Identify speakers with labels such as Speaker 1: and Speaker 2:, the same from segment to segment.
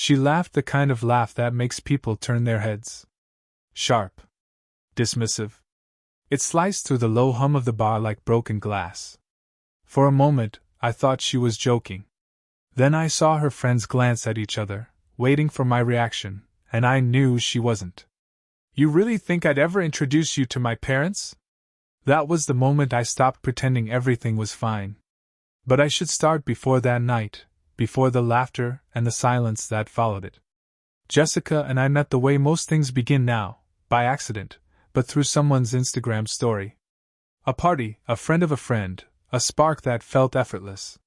Speaker 1: She laughed, the kind of laugh that makes people turn their heads. Sharp. Dismissive. It sliced through the low hum of the bar like broken glass. For a moment, I thought she was joking. Then I saw her friends glance at each other, waiting for my reaction, and I knew she wasn't. You really think I'd ever introduce you to my parents? That was the moment I stopped pretending everything was fine. But I should start before that night, before the laughter and the silence that followed it. Jessica and I met the way most things begin now, by accident, but through someone's Instagram story. A party, a friend of a friend, a spark that felt effortless.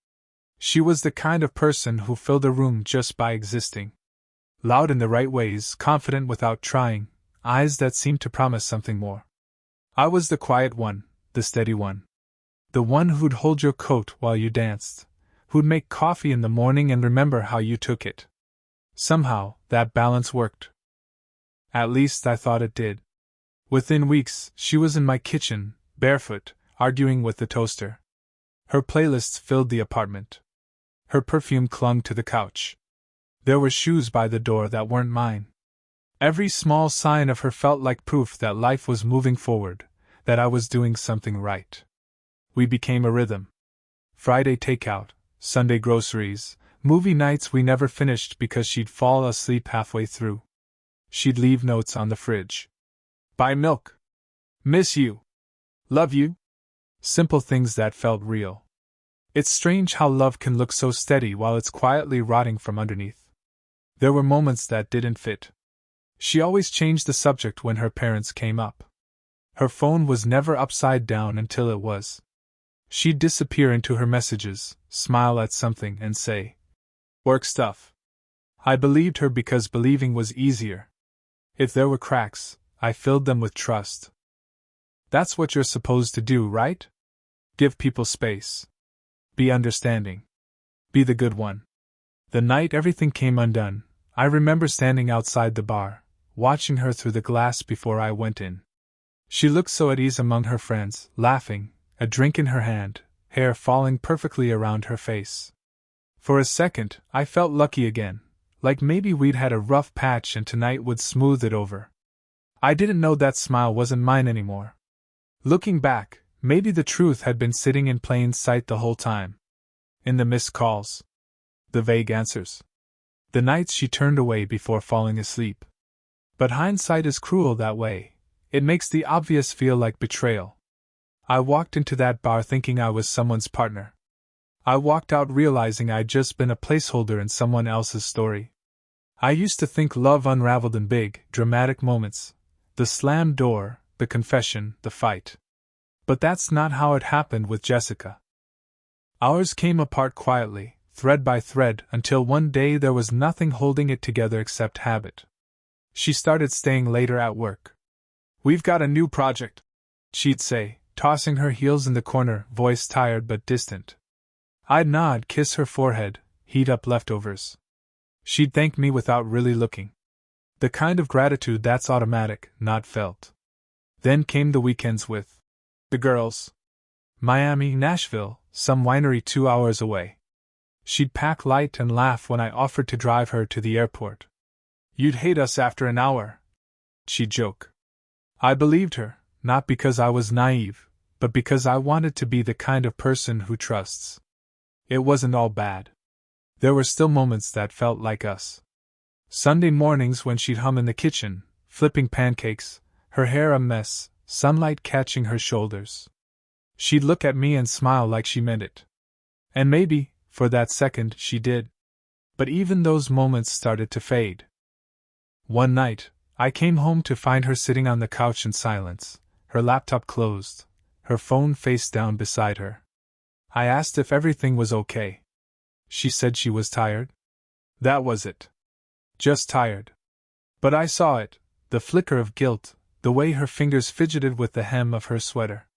Speaker 1: She was the kind of person who filled a room just by existing. Loud in the right ways, confident without trying, eyes that seemed to promise something more. I was the quiet one, the steady one. The one who'd hold your coat while you danced, who'd make coffee in the morning and remember how you took it. Somehow, that balance worked. At least I thought it did. Within weeks, she was in my kitchen, barefoot, arguing with the toaster. Her playlists filled the apartment. Her perfume clung to the couch. There were shoes by the door that weren't mine. Every small sign of her felt like proof that life was moving forward, that I was doing something right. We became a rhythm. Friday takeout, Sunday groceries, movie nights we never finished because she'd fall asleep halfway through. She'd leave notes on the fridge. Buy milk. Miss you. Love you. Simple things that felt real. It's strange how love can look so steady while it's quietly rotting from underneath. There were moments that didn't fit. She always changed the subject when her parents came up. Her phone was never upside down until it was. She'd disappear into her messages, smile at something, and say, "Work stuff." I believed her because believing was easier. If there were cracks, I filled them with trust. That's what you're supposed to do, right? Give people space. Be understanding. Be the good one. The night everything came undone, I remember standing outside the bar, watching her through the glass before I went in. She looked so at ease among her friends, laughing, a drink in her hand, hair falling perfectly around her face. For a second, I felt lucky again, like maybe we'd had a rough patch and tonight would smooth it over. I didn't know that smile wasn't mine anymore. Looking back, maybe the truth had been sitting in plain sight the whole time. In the missed calls. The vague answers. The nights she turned away before falling asleep. But hindsight is cruel that way. It makes the obvious feel like betrayal. I walked into that bar thinking I was someone's partner. I walked out realizing I'd just been a placeholder in someone else's story. I used to think love unraveled in big, dramatic moments. The slammed door, the confession, the fight. But that's not how it happened with Jessica. Ours came apart quietly, thread by thread, until one day there was nothing holding it together except habit. She started staying later at work. "We've got a new project," she'd say, tossing her heels in the corner, voice tired but distant. I'd nod, kiss her forehead, heat up leftovers. She'd thank me without really looking. The kind of gratitude that's automatic, not felt. Then came the weekends with the girls. Miami, Nashville, some winery 2 hours away. She'd pack light and laugh when I offered to drive her to the airport. "You'd hate us after an hour," she'd joke. I believed her, not because I was naive, but because I wanted to be the kind of person who trusts. It wasn't all bad. There were still moments that felt like us. Sunday mornings when she'd hum in the kitchen, flipping pancakes, her hair a mess, sunlight catching her shoulders. She'd look at me and smile like she meant it. And maybe, for that second, she did. But even those moments started to fade. One night, I came home to find her sitting on the couch in silence, her laptop closed, her phone face down beside her. I asked if everything was okay. She said she was tired. That was it. Just tired. But I saw it, the flicker of guilt, the way her fingers fidgeted with the hem of her sweater.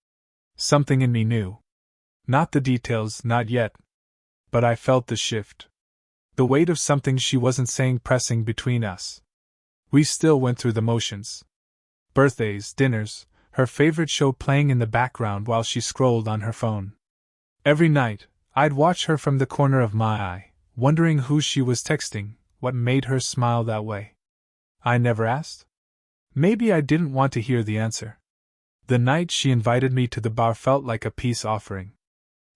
Speaker 1: Something in me knew. Not the details, not yet. But I felt the shift. The weight of something she wasn't saying pressing between us. We still went through the motions. Birthdays, dinners, her favorite show playing in the background while she scrolled on her phone. Every night, I'd watch her from the corner of my eye, wondering who she was texting, what made her smile that way. I never asked? Maybe I didn't want to hear the answer. The night she invited me to the bar felt like a peace offering.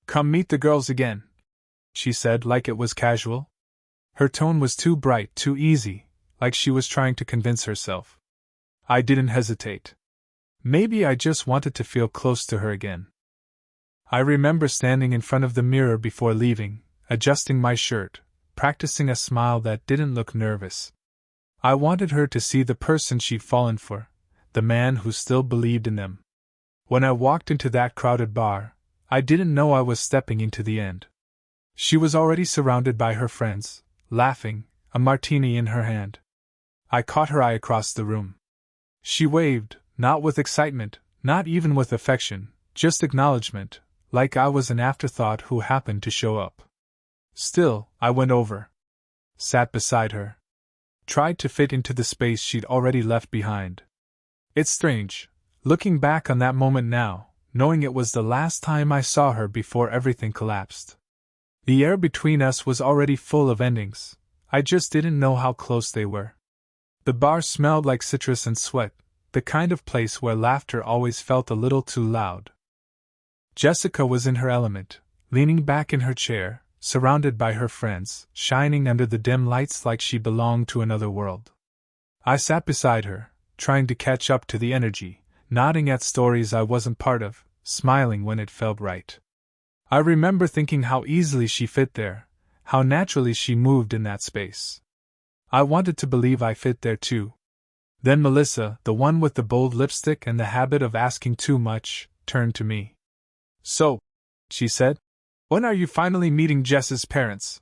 Speaker 1: "Come meet the girls again," she said like it was casual. Her tone was too bright, too easy, like she was trying to convince herself. I didn't hesitate. Maybe I just wanted to feel close to her again. I remember standing in front of the mirror before leaving, adjusting my shirt, practicing a smile that didn't look nervous. I wanted her to see the person she'd fallen for, the man who still believed in them. When I walked into that crowded bar, I didn't know I was stepping into the end. She was already surrounded by her friends, laughing, a martini in her hand. I caught her eye across the room. She waved, not with excitement, not even with affection, just acknowledgement, like I was an afterthought who happened to show up. Still, I went over. Sat beside her. Tried to fit into the space she'd already left behind. It's strange, looking back on that moment now, knowing it was the last time I saw her before everything collapsed. The air between us was already full of endings, I just didn't know how close they were. The bar smelled like citrus and sweat, the kind of place where laughter always felt a little too loud. Jessica was in her element, leaning back in her chair, surrounded by her friends, shining under the dim lights like she belonged to another world. I sat beside her, trying to catch up to the energy, nodding at stories I wasn't part of, smiling when it felt right. I remember thinking how easily she fit there, how naturally she moved in that space. I wanted to believe I fit there too. Then Melissa, the one with the bold lipstick and the habit of asking too much, turned to me. "So," she said, "when are you finally meeting Jess's parents?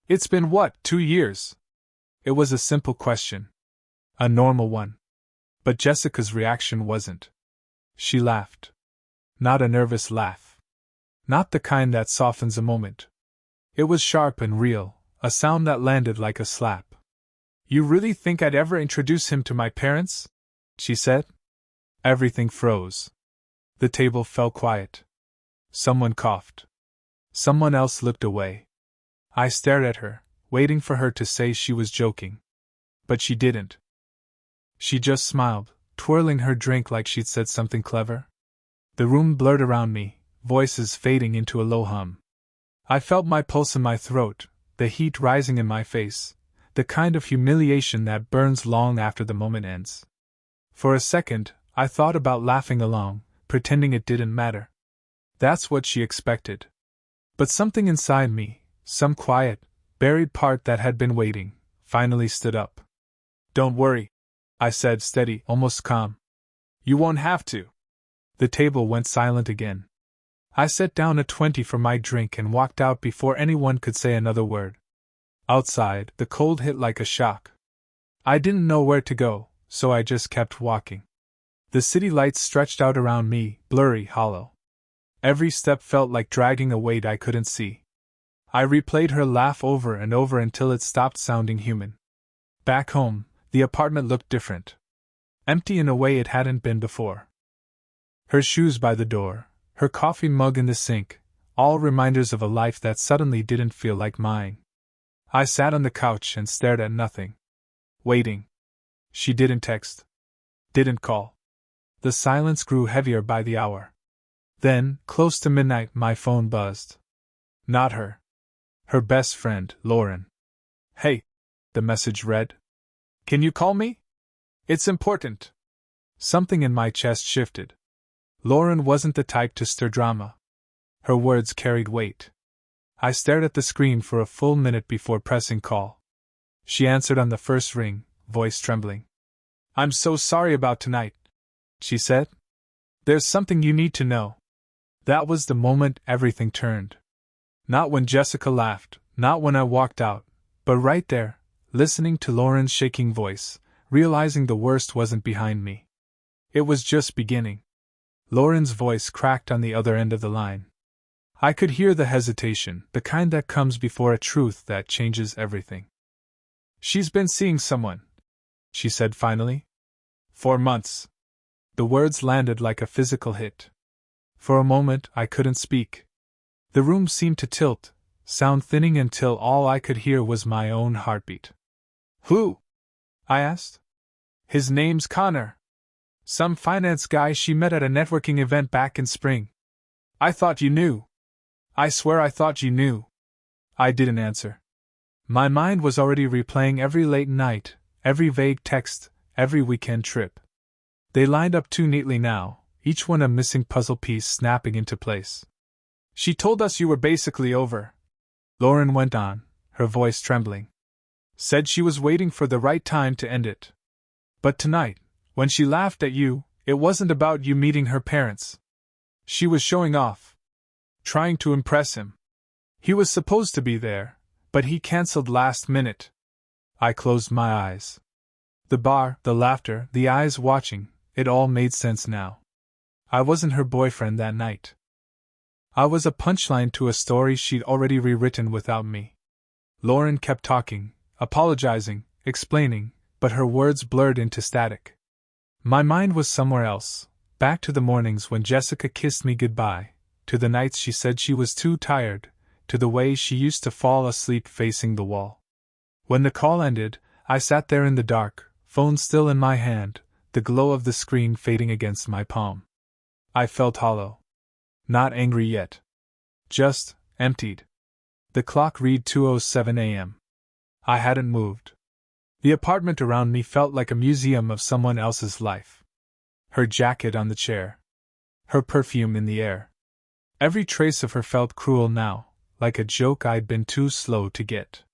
Speaker 1: It's been 2 years?" It was a simple question. A normal one. But Jessica's reaction wasn't. She laughed. Not a nervous laugh. Not the kind that softens a moment. It was sharp and real, a sound that landed like a slap. "You really think I'd ever introduce him to my parents?" she said. Everything froze. The table fell quiet. Someone coughed. Someone else looked away. I stared at her, waiting for her to say she was joking. But she didn't. She just smiled, twirling her drink like she'd said something clever. The room blurred around me, voices fading into a low hum. I felt my pulse in my throat, the heat rising in my face, the kind of humiliation that burns long after the moment ends. For a second, I thought about laughing along, pretending it didn't matter. That's what she expected. But something inside me, some quiet, buried part that had been waiting, finally stood up. "Don't worry," I said, steady, almost calm. "You won't have to." The table went silent again. I set down a 20 for my drink and walked out before anyone could say another word. Outside, the cold hit like a shock. I didn't know where to go, so I just kept walking. The city lights stretched out around me, blurry, hollow. Every step felt like dragging a weight I couldn't see. I replayed her laugh over and over until it stopped sounding human. Back home, the apartment looked different. Empty in a way it hadn't been before. Her shoes by the door, her coffee mug in the sink, all reminders of a life that suddenly didn't feel like mine. I sat on the couch and stared at nothing. Waiting. She didn't text. Didn't call. The silence grew heavier by the hour. Then, close to midnight, my phone buzzed. Not her. Her best friend, Lauren. "Hey," the message read. "Can you call me? It's important." Something in my chest shifted. Lauren wasn't the type to stir drama. Her words carried weight. I stared at the screen for a full minute before pressing call. She answered on the first ring, voice trembling. "I'm so sorry about tonight," she said. "There's something you need to know." That was the moment everything turned. Not when Jessica laughed, not when I walked out, but right there, listening to Lauren's shaking voice, realizing the worst wasn't behind me. It was just beginning. Lauren's voice cracked on the other end of the line. I could hear the hesitation, the kind that comes before a truth that changes everything. "She's been seeing someone," she said finally. "For months." The words landed like a physical hit. For a moment, I couldn't speak. The room seemed to tilt, sound thinning until all I could hear was my own heartbeat. Who? I asked. His name's Connor. Some finance guy she met at a networking event back in spring. I thought you knew. I swear I thought you knew. I didn't answer. My mind was already replaying every late night, every vague text, every weekend trip. They lined up too neatly now, each one a missing puzzle piece snapping into place. She told us you were basically over. Lauren went on, her voice trembling. Said she was waiting for the right time to end it. But tonight, when she laughed at you, it wasn't about you meeting her parents. She was showing off. Trying to impress him. He was supposed to be there, but he cancelled last minute. I closed my eyes. The bar, the laughter, the eyes watching, it all made sense now. I wasn't her boyfriend that night. I was a punchline to a story she'd already rewritten without me. Lauren kept talking, apologizing, explaining, but her words blurred into static. My mind was somewhere else, back to the mornings when Jessica kissed me goodbye, to the nights she said she was too tired, to the way she used to fall asleep facing the wall. When the call ended, I sat there in the dark, phone still in my hand, the glow of the screen fading against my palm. I felt hollow. Not angry yet. Just emptied. The clock read 2:07 a.m. I hadn't moved. The apartment around me felt like a museum of someone else's life. Her jacket on the chair. Her perfume in the air. Every trace of her felt cruel now, like a joke I'd been too slow to get.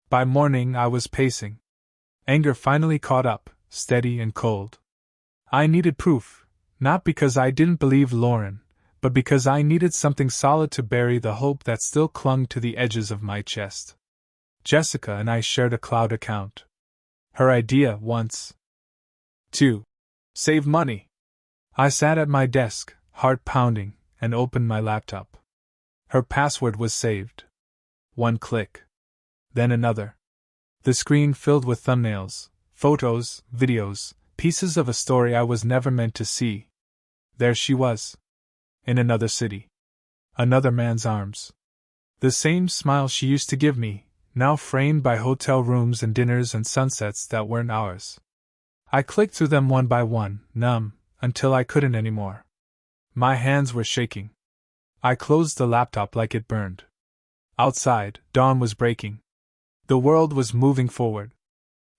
Speaker 1: By morning I was pacing. Anger finally caught up, steady and cold. I needed proof, not because I didn't believe Lauren, but because I needed something solid to bury the hope that still clung to the edges of my chest. Jessica and I shared a cloud account. Her idea once. 2. Save money. I sat at my desk, heart pounding, and opened my laptop. Her password was saved. One click. Then another. The screen filled with thumbnails, photos, videos, pieces of a story I was never meant to see. There she was. In another city. Another man's arms. The same smile she used to give me, now framed by hotel rooms and dinners and sunsets that weren't ours. I clicked through them one by one, numb, until I couldn't anymore. My hands were shaking. I closed the laptop like it burned. Outside, dawn was breaking. The world was moving forward.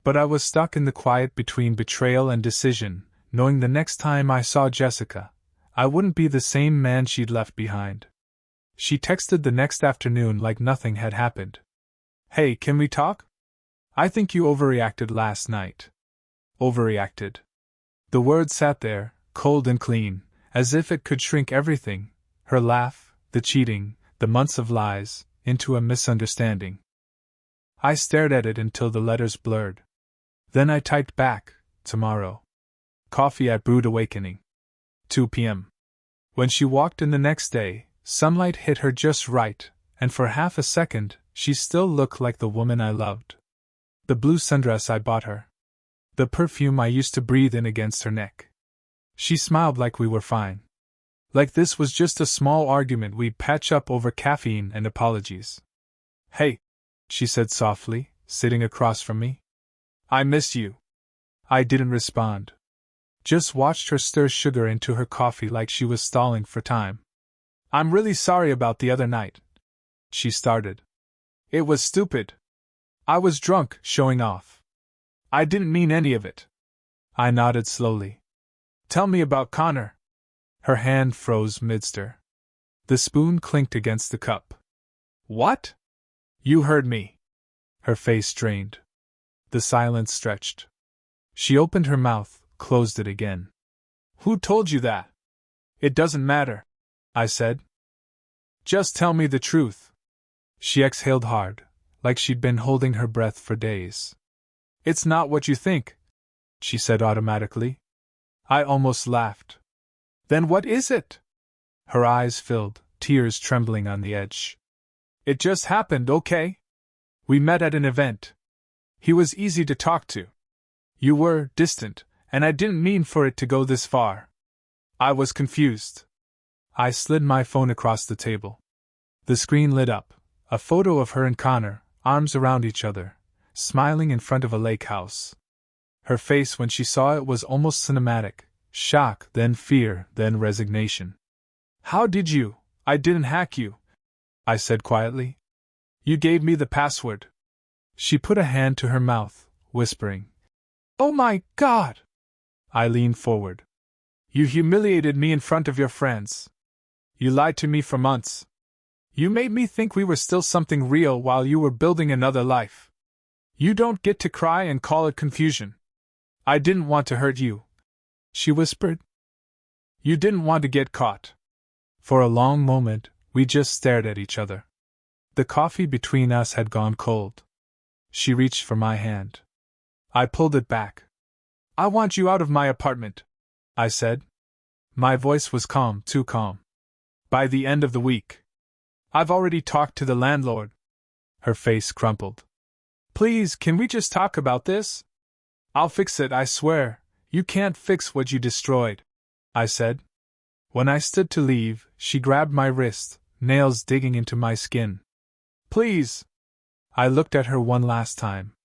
Speaker 1: But I was stuck in the quiet between betrayal and decision, knowing the next time I saw Jessica, I wouldn't be the same man she'd left behind. She texted the next afternoon like nothing had happened. Hey, can we talk? I think you overreacted last night. Overreacted. The word sat there, cold and clean, as if it could shrink everything, her laugh, the cheating, the months of lies, into a misunderstanding. I stared at it until the letters blurred. Then I typed back, tomorrow. Coffee at Brewed Awakening. 2 p.m. When she walked in the next day, sunlight hit her just right, and for half a second, she still looked like the woman I loved. The blue sundress I bought her. The perfume I used to breathe in against her neck. She smiled like we were fine. Like this was just a small argument we'd patch up over caffeine and apologies. Hey, she said softly, sitting across from me. I miss you. I didn't respond. Just watched her stir sugar into her coffee like she was stalling for time. I'm really sorry about the other night. She started. It was stupid. I was drunk, showing off. I didn't mean any of it. I nodded slowly. Tell me about Connor. Her hand froze mid-stir. The spoon clinked against the cup. What? You heard me. Her face strained. The silence stretched. She opened her mouth, closed it again. Who told you that? It doesn't matter, I said. Just tell me the truth. She exhaled hard, like she'd been holding her breath for days. It's not what you think, she said automatically. I almost laughed. Then what is it? Her eyes filled, tears trembling on the edge. It just happened, okay? We met at an event. He was easy to talk to. You were distant, and I didn't mean for it to go this far. I was confused. I slid my phone across the table. The screen lit up, a photo of her and Connor, arms around each other, smiling in front of a lake house. Her face when she saw it was almost cinematic: shock, then fear, then resignation. "How did you? I didn't hack you," I said quietly. "You gave me the password." She put a hand to her mouth, whispering, "Oh my God!" I leaned forward. "You humiliated me in front of your friends. You lied to me for months. You made me think we were still something real while you were building another life. You don't get to cry and call it confusion. I didn't want to hurt you," she whispered. "You didn't want to get caught." For a long moment, we just stared at each other. The coffee between us had gone cold. She reached for my hand. I pulled it back. "I want you out of my apartment," I said. My voice was calm, too calm. "By the end of the week. I've already talked to the landlord." Her face crumpled. "Please, can we just talk about this? I'll fix it, I swear. You can't fix what you destroyed," I said. When I stood to leave, she grabbed my wrist, nails digging into my skin. "Please!" I looked at her one last time.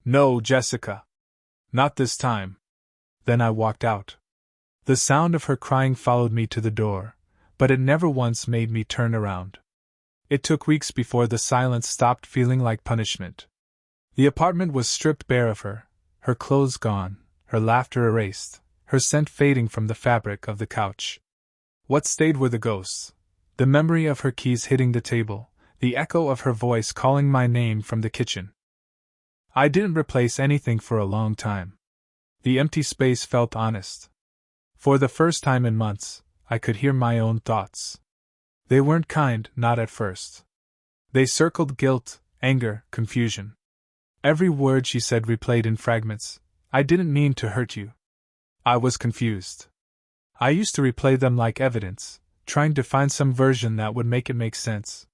Speaker 1: "No, Jessica. Not this time." Then I walked out. The sound of her crying followed me to the door, but it never once made me turn around. It took weeks before the silence stopped feeling like punishment. The apartment was stripped bare of her clothes gone, her laughter erased, her scent fading from the fabric of the couch. What stayed were the ghosts, the memory of her keys hitting the table, the echo of her voice calling my name from the kitchen. I didn't replace anything for a long time. The empty space felt honest. For the first time in months, I could hear my own thoughts. They weren't kind, not at first. They circled guilt, anger, confusion. Every word she said replayed in fragments. "I didn't mean to hurt you." I was confused. I used to replay them like evidence, trying to find some version that would make it make sense.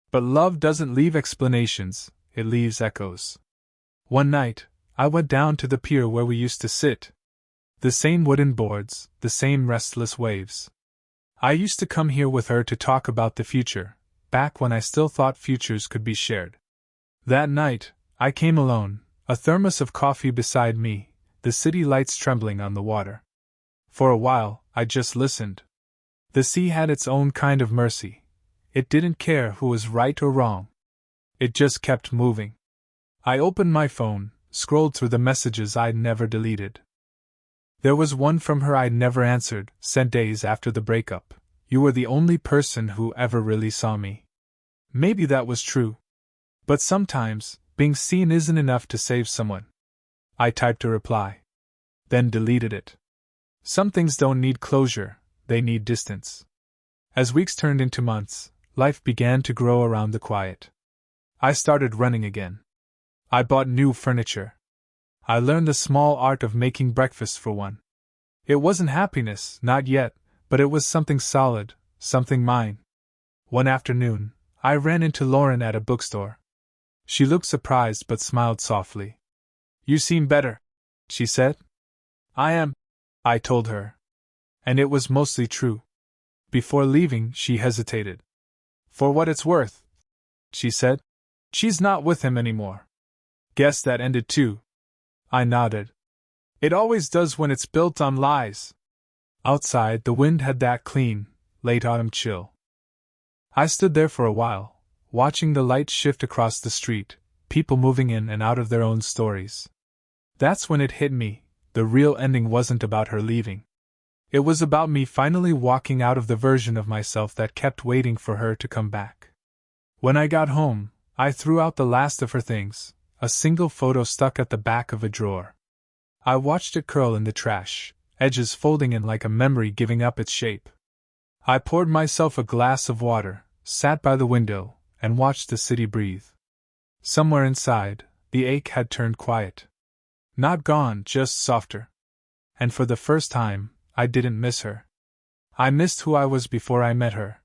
Speaker 1: But love doesn't leave explanations, it leaves echoes. One night, I went down to the pier where we used to sit. The same wooden boards, the same restless waves. I used to come here with her to talk about the future, back when I still thought futures could be shared. That night, I came alone, a thermos of coffee beside me, the city lights trembling on the water. For a while, I just listened. The sea had its own kind of mercy. It didn't care who was right or wrong. It just kept moving. I opened my phone, scrolled through the messages I'd never deleted. There was one from her I'd never answered, sent days after the breakup. "You were the only person who ever really saw me." Maybe that was true. But sometimes, being seen isn't enough to save someone. I typed a reply. Then deleted it. Some things don't need closure, they need distance. As weeks turned into months, life began to grow around the quiet. I started running again. I bought new furniture. I learned the small art of making breakfast for one. It wasn't happiness, not yet, but it was something solid, something mine. One afternoon, I ran into Lauren at a bookstore. She looked surprised but smiled softly. "You seem better," she said. "I am," I told her. And it was mostly true. Before leaving, she hesitated. "For what it's worth," she said, "she's not with him anymore." "Guess that ended too." I nodded. "It always does when it's built on lies." Outside, the wind had that clean, late autumn chill. I stood there for a while, watching the lights shift across the street, people moving in and out of their own stories. That's when it hit me, the real ending wasn't about her leaving. It was about me finally walking out of the version of myself that kept waiting for her to come back. When I got home, I threw out the last of her things, a single photo stuck at the back of a drawer. I watched it curl in the trash, edges folding in like a memory giving up its shape. I poured myself a glass of water, sat by the window, and watched the city breathe. Somewhere inside, the ache had turned quiet. Not gone, just softer. And for the first time, I didn't miss her. I missed who I was before I met her.